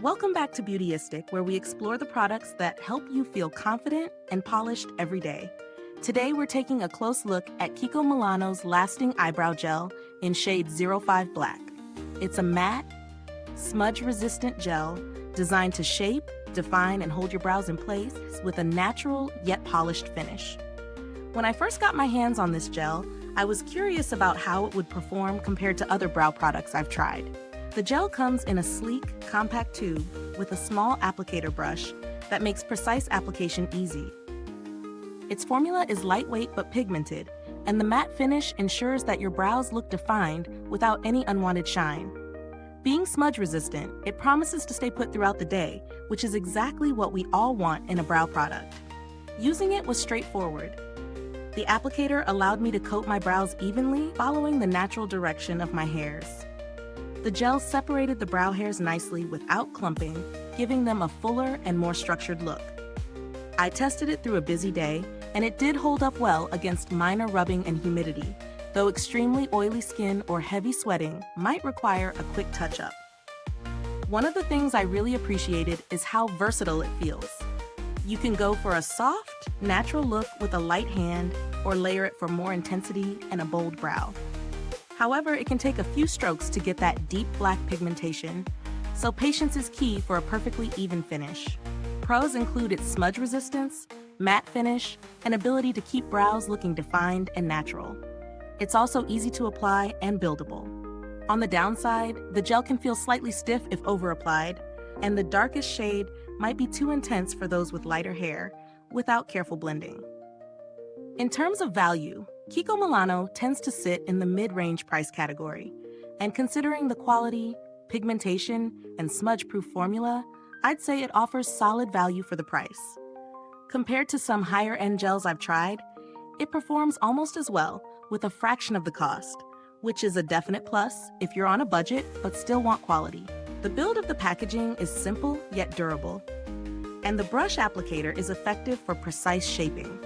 Welcome back to Beautyistic, where we explore the products that help you feel confident and polished every day. Today, we're taking a close look at KIKO Milano's Lasting Eyebrow Gel in shade 05 Black. It's a matte, smudge-resistant gel designed to shape, define, and hold your brows in place with a natural yet polished finish. When I first got my hands on this gel, I was curious about how it would perform compared to other brow products I've tried. The gel comes in a sleek, compact tube with a small applicator brush that makes precise application easy. Its formula is lightweight but pigmented, and the matte finish ensures that your brows look defined without any unwanted shine. Being smudge-resistant, it promises to stay put throughout the day, which is exactly what we all want in a brow product. Using it was straightforward. The applicator allowed me to coat my brows evenly, following the natural direction of my hairs. The gel separated the brow hairs nicely without clumping, giving them a fuller and more structured look. I tested it through a busy day, and it did hold up well against minor rubbing and humidity, though extremely oily skin or heavy sweating might require a quick touch-up. One of the things I really appreciated is how versatile it feels. You can go for a soft, natural look with a light hand, or layer it for more intensity and a bold brow. However, it can take a few strokes to get that deep black pigmentation, so patience is key for a perfectly even finish. Pros include its smudge resistance, matte finish, and ability to keep brows looking defined and natural. It's also easy to apply and buildable. On the downside, the gel can feel slightly stiff if over-applied, and the darkest shade might be too intense for those with lighter hair without careful blending. In terms of value, KIKO Milano tends to sit in the mid-range price category, and considering the quality, pigmentation, and smudge-proof formula, I'd say it offers solid value for the price. Compared to some higher-end gels I've tried, it performs almost as well with a fraction of the cost, which is a definite plus if you're on a budget but still want quality. The build of the packaging is simple yet durable, and the brush applicator is effective for precise shaping.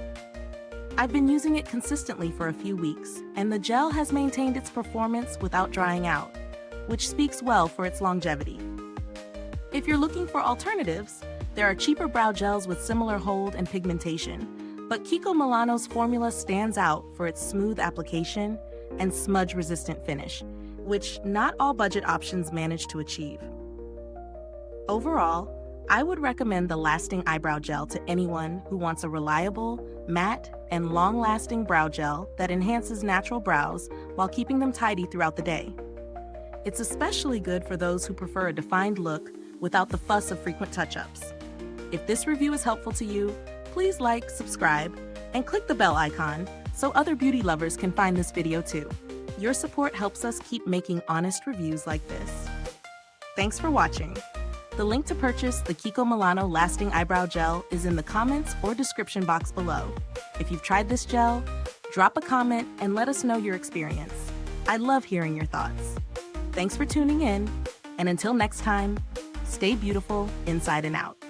I've been using it consistently for a few weeks, and the gel has maintained its performance without drying out, which speaks well for its longevity. If you're looking for alternatives, there are cheaper brow gels with similar hold and pigmentation, but KIKO Milano's formula stands out for its smooth application and smudge-resistant finish, which not all budget options manage to achieve. Overall, I would recommend the Lasting Eyebrow Gel to anyone who wants a reliable, matte, and long-lasting brow gel that enhances natural brows while keeping them tidy throughout the day. It's especially good for those who prefer a defined look without the fuss of frequent touch-ups. If this review is helpful to you, please like, subscribe, and click the bell icon so other beauty lovers can find this video too. Your support helps us keep making honest reviews like this. Thanks for watching. The link to purchase the KIKO Milano Lasting Eyebrow Gel is in the comments or description box below. If you've tried this gel, drop a comment and let us know your experience. I love hearing your thoughts. Thanks for tuning in, and until next time, stay beautiful inside and out.